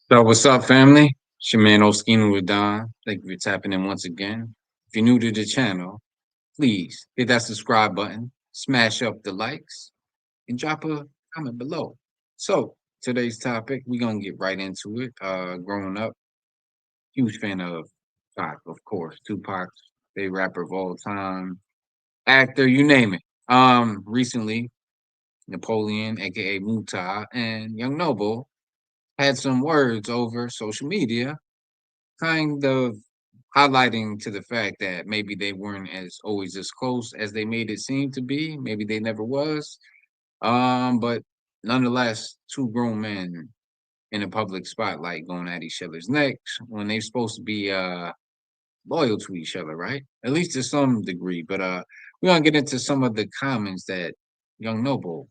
So what's up, family? It's your man Oskino with Don. Thank you for tapping in once again. If you're new to the channel, please hit that subscribe button, smash up the likes, and drop a comment below. So today's topic, we're gonna get right into it. Growing up, huge fan of Pac, of course. Tupac's favorite rapper of all time, actor, you name it. Recently, Napoleon, aka Muta, and Young Noble had some words over social media kind of highlighting to the fact that maybe they weren't as always as close as they made it seem to be. Maybe they never was. But nonetheless, two grown men in a public spotlight going at each other's necks when they're supposed to be loyal to each other, right? At least to some degree. But we're gonna get into some of the comments that Young Noble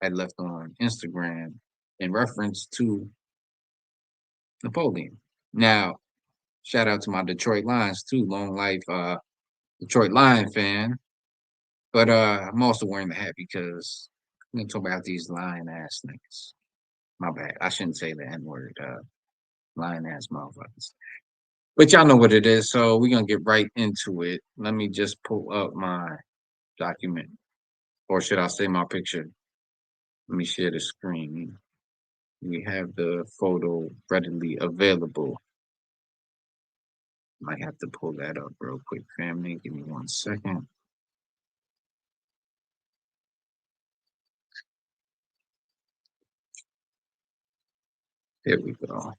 had left on Instagram in reference to Napoleon. Now, shout out to my Detroit Lions too. Long life Detroit Lion fan. But I'm also wearing the hat because I'm gonna talk about these lion ass niggas. My bad. I shouldn't say the N word, lion ass motherfuckers. But y'all know what it is, so we're gonna get right into it. Let me just pull up my document. Or should I say my picture? Let me share the screen. We have the photo readily available. Might have to pull that up real quick, family. Give me 1 second. There we go. All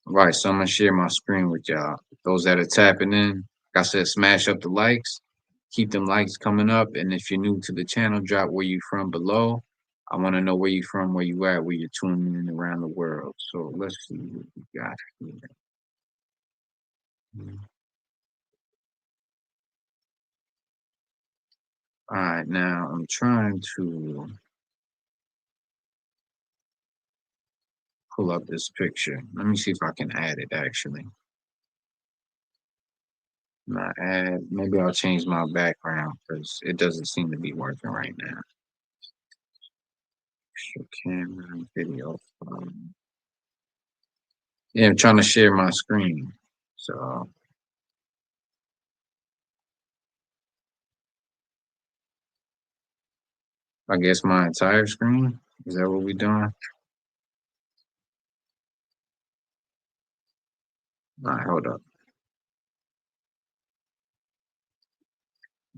right, so I'm gonna share my screen with y'all. Those that are tapping in, like I said, smash up the likes, keep them likes coming up. And if you're new to the channel, drop where you from below. I want to know where you from, where you at, where you're tuning in around the world. So let's see what we got here. All right, now I'm trying to pull up this picture. Let me see if I can add it actually. Not add. Maybe I'll change my background because it doesn't seem to be working right now. Show camera, video. Yeah, I'm trying to share my screen. So I guess my entire screen. Is that what we're doing? All right, hold up.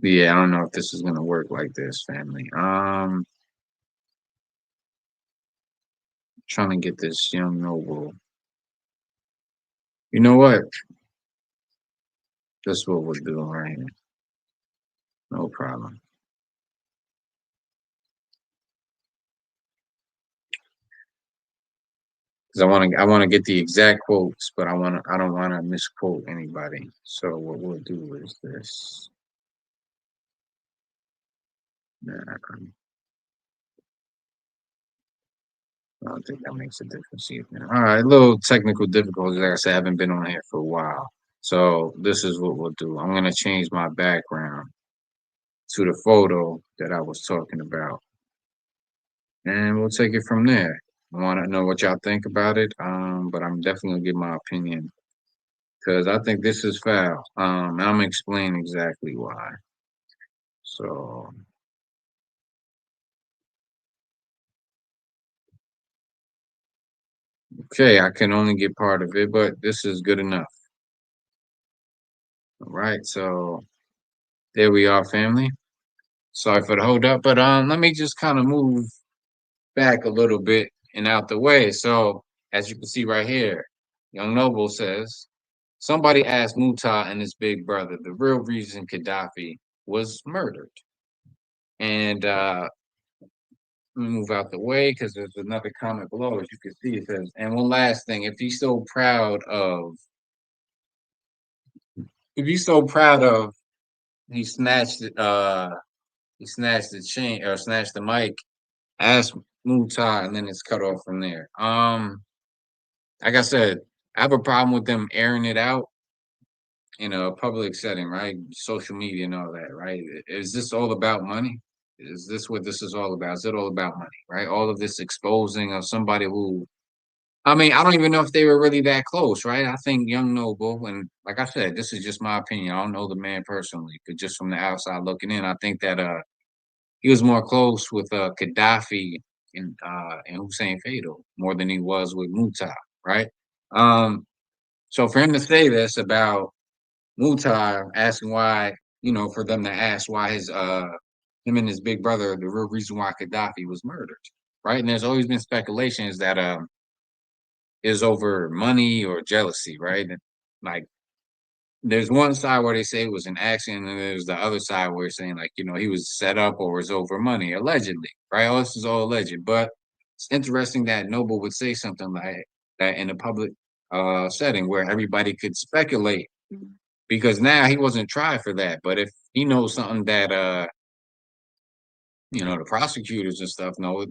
Yeah, I don't know if this is gonna work like this, family. Trying to get this young noble. You know what? That's what we're doing right here. No problem. Because I want to get the exact quotes, but I don't want to misquote anybody. So what we'll do is this. Nah, I don't think that makes a difference either. All right, a little technical difficulties. Like I said, I haven't been on here for a while. So this is what we'll do. I'm gonna change my background to the photo that I was talking about, and we'll take it from there. I want to know what y'all think about it. But I'm definitely gonna give my opinion because I think this is foul. And I'm gonna explain exactly why. So okay, I can only get part of it, but this is good enough. All right, so there we are, family. Sorry for the hold up, but let me just kind of move back a little bit and out the way. So as you can see right here, Young Noble says somebody asked Muta and his big brother the real reason Gaddafi was murdered. And let me move out the way because there's another comment below. As you can see, it says, and one last thing, if he's so proud of he snatched he snatched the chain or snatched the mic, ask Muta, and then it's cut off from there. Like I said, I have a problem with them airing it out in a public setting, right? Social media and all that, right? Is this all about money? Is this what this is all about? Is it all about money, right? All of this exposing of somebody who I mean, I don't even know if they were really that close, right? I think young Noble, and like I said, this is just my opinion. I don't know the man personally, but just from the outside looking in, I think that he was more close with Gaddafi and Hussein Fatal more than he was with Muta, right? Um, so for him to say this about Muta asking why, for them to ask why his him and his big brother, the real reason why Gaddafi was murdered, right? And there's always been speculations that is over money or jealousy, right? And, like there's one side where they say it was an accident, and there's the other side where it's saying like, he was set up or was over money, allegedly, right? All this is all alleged. But it's interesting that Noble would say something like that in a public setting where everybody could speculate because now he wasn't tried for that. But if he knows something that the prosecutors and stuff know,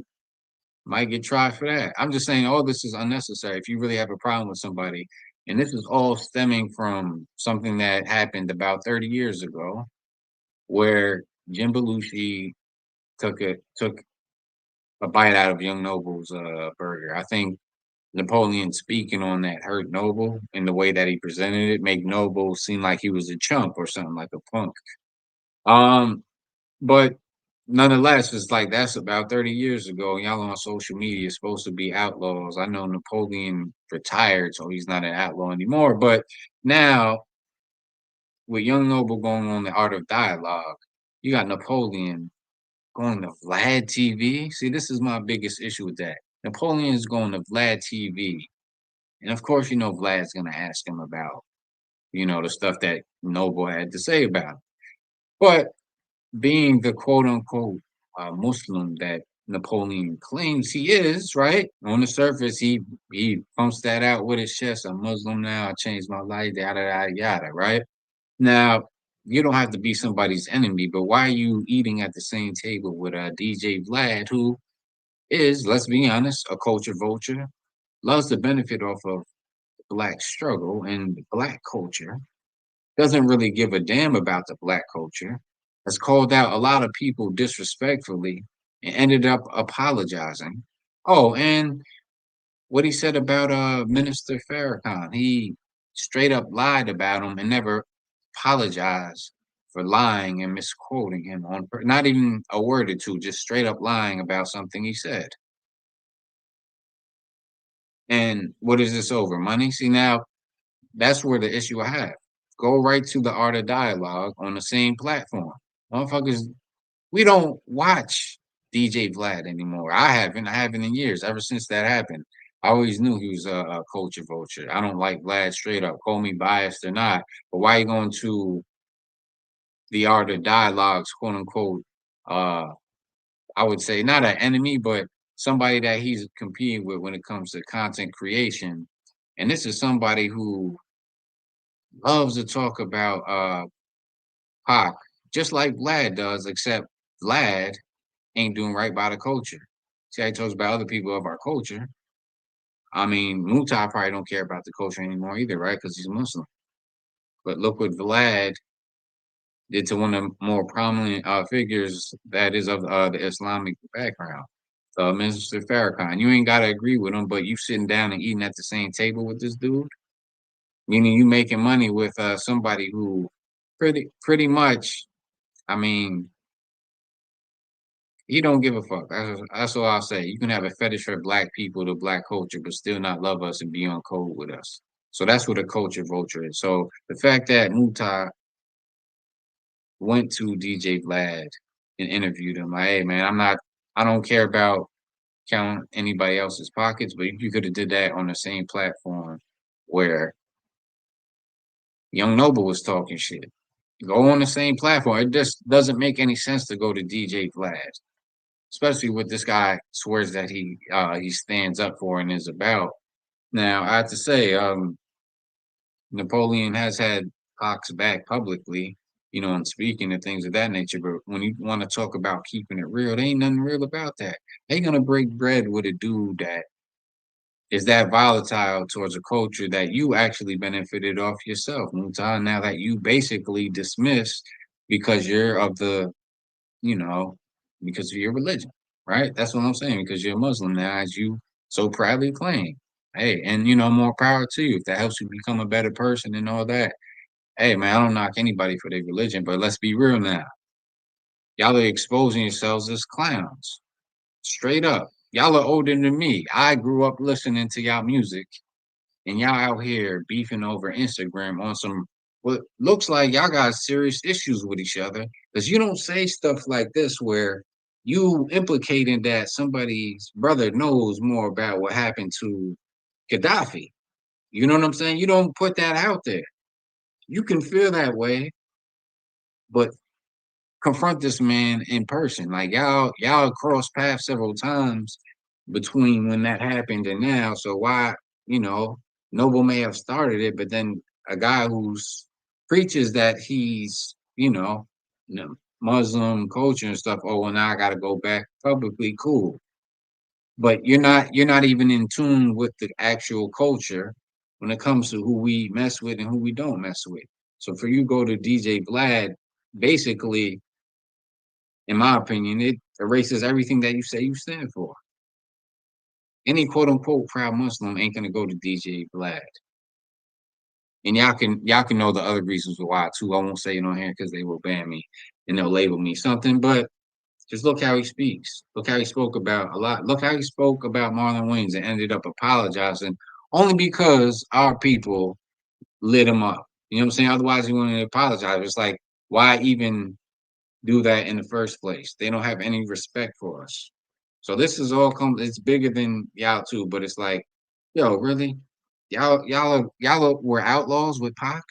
might get tried for that. I'm just saying all this is unnecessary. If you really have a problem with somebody, and this is all stemming from something that happened about 30 years ago, where Jim Belushi took a bite out of Young Noble's burger. I think Napoleon speaking on that hurt Noble in the way that he presented it, make Noble seem like he was a chump or something like a punk. Um, But nonetheless, it's like that's about 30 years ago. Y'all on social media is supposed to be outlaws. I know Napoleon retired, so he's not an outlaw anymore. But now, with Young Noble going on the Art of Dialogue, you got Napoleon going to Vlad TV. See, this is my biggest issue with that. Napoleon is going to Vlad TV. And of course, Vlad's going to ask him about, the stuff that Noble had to say about him. But being the quote unquote Muslim that Napoleon claims he is, right? On the surface, he pumps that out with his chest. I'm Muslim now. I changed my life. Yada yada yada. Right now, you don't have to be somebody's enemy, but why are you eating at the same table with DJ Vlad, who is, let's be honest, a culture vulture, loves to benefit off of black struggle and black culture, doesn't really give a damn about the black culture, has called out a lot of people disrespectfully and ended up apologizing. Oh, and what he said about Minister Farrakhan, he straight up lied about him and never apologized for lying and misquoting him not even a word or two, just straight up lying about something he said. And what is this over? Money? See, now that's where the issue I have. Go right to the Art of Dialogue on the same platform. Motherfuckers, we don't watch DJ Vlad anymore. I haven't in years. Ever since that happened, I always knew he was a culture vulture. I don't like Vlad straight up. Call me biased or not, but why you going to the Art of Dialogues, quote unquote? Uh, I would say not an enemy, but somebody that he's competing with when it comes to content creation. And this is somebody who loves to talk about Pac, just like Vlad does, except Vlad ain't doing right by the culture. See, I told you about other people of our culture. I mean, Mutai probably don't care about the culture anymore either, right? Because he's Muslim. But look what Vlad did to one of the more prominent figures that is of the Islamic background, Minister Farrakhan. You ain't got to agree with him, but you sitting down and eating at the same table with this dude, meaning you making money with somebody who pretty much, I mean, he don't give a fuck. That's all I'll say. You can have a fetish for black people, the black culture, but still not love us and be on code with us. So that's what a culture vulture is. So the fact that Muta went to DJ Vlad and interviewed him, like, hey man, I don't care about counting anybody else's pockets, but you could have did that on the same platform where Young Noble was talking shit. Go on the same platform. It just doesn't make any sense to go to DJ Vlad, especially what this guy swears that he stands up for and is about. Now, I have to say, Napoleon has had Cox back publicly, and speaking and things of that nature. But when you want to talk about keeping it real, there ain't nothing real about that. They gonna break bread with a dude that is that volatile towards a culture that you actually benefited off yourself, Mutan. Now that you basically dismissed because you're of the you know, because of your religion, right? That's what I'm saying, because you're a Muslim now, as you so proudly claim. Hey, and more power to you if that helps you become a better person and all that. Hey, man, I don't knock anybody for their religion, but let's be real now. Y'all are exposing yourselves as clowns. Straight up. Y'all are older than me. I grew up listening to y'all music, and y'all out here beefing over Instagram on some what looks like y'all got serious issues with each other because you don't say stuff like this where you implicating that somebody's brother knows more about what happened to Gaddafi. You know what I'm saying? You don't put that out there. You can feel that way, but confront this man in person. Like y'all crossed paths several times between when that happened and now. So why, you know, Noble may have started it, but then a guy who's preaches that he's, Muslim culture and stuff. Oh, well, now I got to go back publicly. Cool, but you're not even in tune with the actual culture when it comes to who we mess with and who we don't mess with. So for you go to DJ Vlad, basically in my opinion, it erases everything that you say you stand for. Any quote unquote proud Muslim ain't gonna go to DJ Vlad. And y'all can know the other reasons why too. I won't say it on here because they will ban me and they'll label me something, but just look how he speaks. Look how he spoke about a lot. Look how he spoke about Marlon Wayans and ended up apologizing only because our people lit him up. You know what I'm saying? Otherwise, he wouldn't apologize. It's like, why even do that in the first place? They don't have any respect for us. So this is all it's bigger than y'all too, but it's like, yo, really? Were outlaws with Pac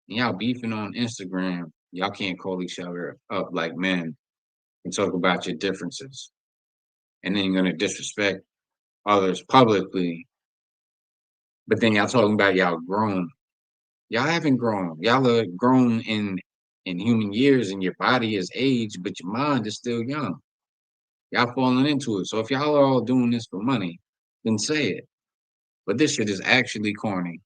and y'all beefing on Instagram. Y'all can't call each other up like men and talk about your differences. And then you're gonna disrespect others publicly, but then y'all talking about y'all grown. Y'all haven't grown. Y'all are grown in human years and your body is aged, but your mind is still young. Y'all falling into it. So if y'all are all doing this for money, then say it. But this shit is actually corny.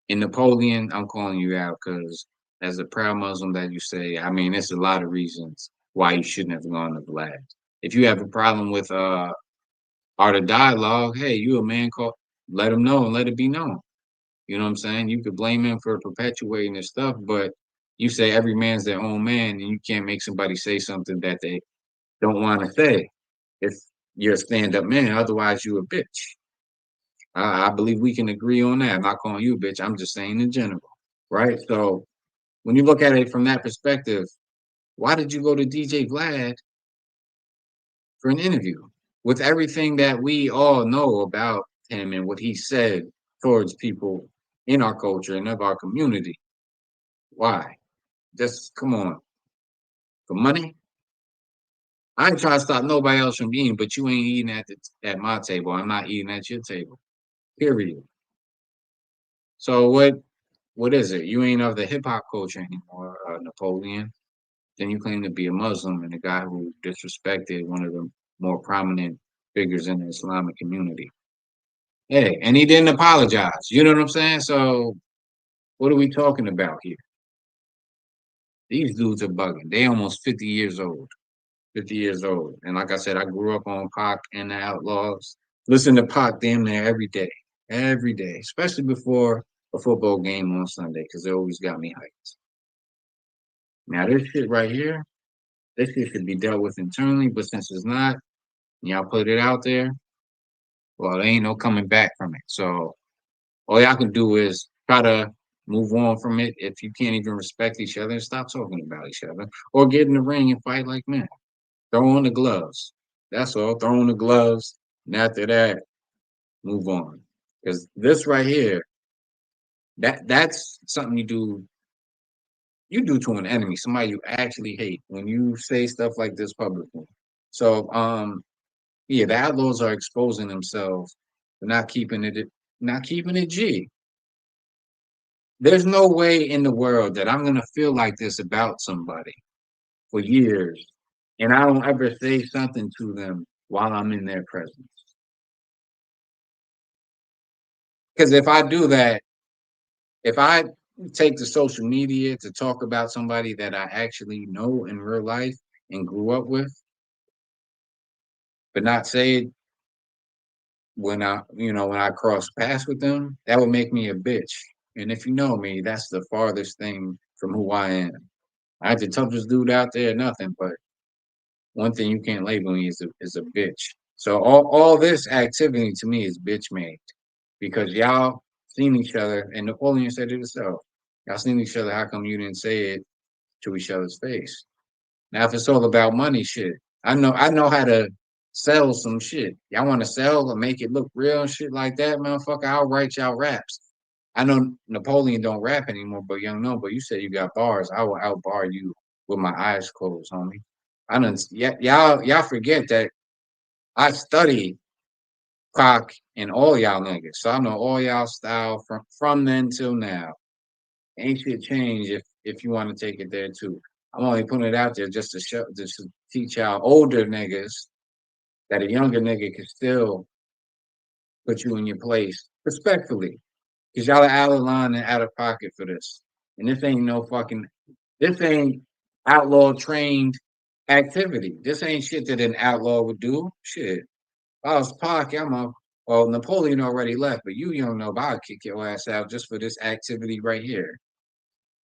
In Napoleon, I'm calling you out because as a proud Muslim that you say, I mean, there's a lot of reasons why you shouldn't have gone to Vlad. If you have a problem with art of dialogue, hey, you a man called, let him know and let it be known. You know what I'm saying? You could blame him for perpetuating this stuff, but you say every man's their own man, and you can't make somebody say something that they don't want to say if you're a stand-up man. Otherwise, you a bitch. I believe we can agree on that. I'm not calling you a bitch. I'm just saying in general, right? So when you look at it from that perspective, why did you go to DJ Vlad for an interview with everything that we all know about him and what he said towards people in our culture and of our community? Why? Just come on. For money? I ain't trying to stop nobody else from eating, but you ain't eating at my table. I'm not eating at your table. Period. So what is it? You ain't of the hip hop culture anymore, Napoleon. Then you claim to be a Muslim and a guy who disrespected one of the more prominent figures in the Islamic community. Hey, and he didn't apologize. You know what I'm saying? So what are we talking about here? These dudes are bugging. They almost 50 years old. 50 years old. And like I said, I grew up on Pac and the Outlaws. Listen to Pac damn near every day, especially before a football game on Sunday, because they always got me hyped. Now, this shit right here, this shit should be dealt with internally, but since it's not, and y'all put it out there, well, there ain't no coming back from it. So all y'all can do is try to move on from it. If you can't even respect each other, stop talking about each other, or get in the ring and fight like men. Throw on the gloves. That's all. Throw on the gloves, and after that, move on. Because this right here, that's something you do to an enemy, somebody you actually hate when you say stuff like this publicly. So yeah, the outlaws are exposing themselves for not keeping it G. There's no way in the world that I'm gonna feel like this about somebody for years and I don't ever say something to them while I'm in their presence. Because if I do that, if I take to social media to talk about somebody that I actually know in real life and grew up with, but not say it when I cross paths with them, that would make me a bitch. And if you know me, that's the farthest thing from who I am. I ain't the toughest dude out there, nothing, but one thing you can't label me is a bitch. So all this activity to me is bitch made because y'all seen each other, and Napoleon said it himself. Y'all seen each other. How come you didn't say it to each other's face? Now, if it's all about money, shit, I know how to sell some shit. Y'all want to sell or make it look real and shit like that, motherfucker? I'll write y'all raps. I know Napoleon don't rap anymore, but young no, but you said you got bars. I will outbar you with my eyes closed, homie. I don't. Y'all forget that I studied Pac and all y'all niggas, so I know all y'all style from then till now. Ain't shit change if you want to take it there too. I'm only putting it out there just to teach y'all older niggas that a younger nigga can still put you in your place respectfully. Cause y'all are out of line and out of pocket for this. And this ain't outlaw trained activity. This ain't shit that an outlaw would do. Shit. If I was Pac, well, Napoleon already left, but you don't know about I'll kick your ass out just for this activity right here.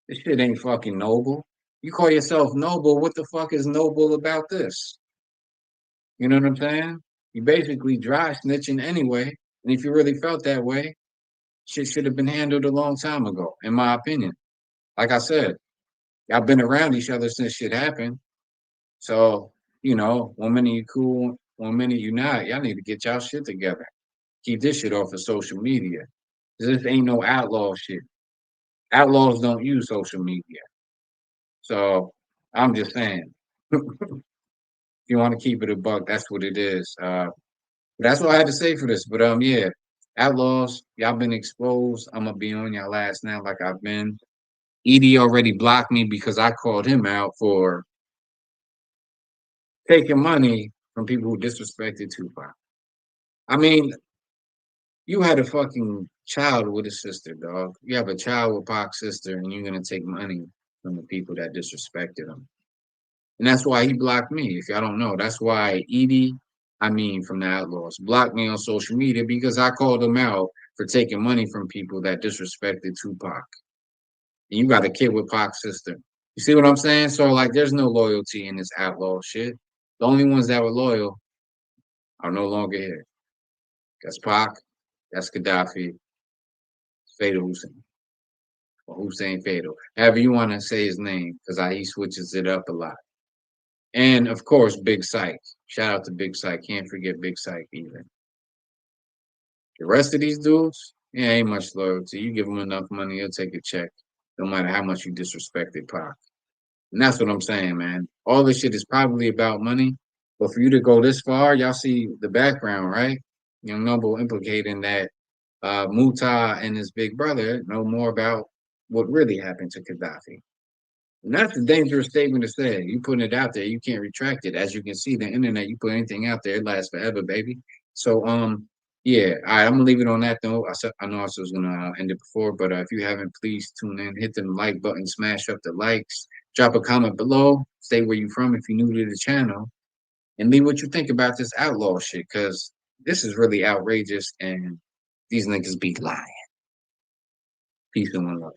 This shit ain't fucking noble. You call yourself noble. What the fuck is noble about this? You know what I'm saying? You basically dry snitching anyway. And if you really felt that way, shit should have been handled a long time ago, in my opinion. Like I said, y'all been around each other since shit happened. So, one minute you cool, one minute you not. Y'all need to get y'all shit together. Keep this shit off of social media. This ain't no outlaw shit. Outlaws don't use social media. So I'm just saying. If you want to keep it a buck, that's what it is. But that's what I had to say for this. But yeah, Outlaws, y'all been exposed. I'm gonna be on y'all last now, like I've been. Edie already blocked me because I called him out for taking money from people who disrespected Tupac. I mean, you had a fucking child with a sister, dog. You have a child with Pac's sister, and you're gonna take money from the people that disrespected him. And that's why he blocked me. If y'all don't know, that's why from the Outlaws, blocked me on social media because I called him out for taking money from people that disrespected Tupac. And you got a kid with Pac's sister. You see what I'm saying? So like, there's no loyalty in this outlaw shit. The only ones that were loyal are no longer here. That's Pac, that's Gaddafi, Fatal Hussein, or Hussein Fatal. However you want to say his name, because he switches it up a lot. And of course, Big Psych. Shout out to Big Psych. Can't forget Big Psych either. The rest of these dudes, yeah, ain't much loyalty. You give them enough money, he'll take a check, no matter how much you disrespected Pac. And that's what I'm saying, man. All this shit is probably about money. But for you to go this far, y'all see the background, right? Young Noble implicating that Muta and his big brother know more about what really happened to Gaddafi. And that's a dangerous statement to say. You putting it out there, you can't retract it. As you can see, the internet, you put anything out there, it lasts forever, baby. So, yeah, all right, I'm gonna leave it on that though. I know I was gonna end it before, but if you haven't, please tune in, hit the like button, smash up the likes, drop a comment below, say where you from if you're new to the channel, and leave what you think about this outlaw shit, because this is really outrageous and these niggas be lying. Peace and one love.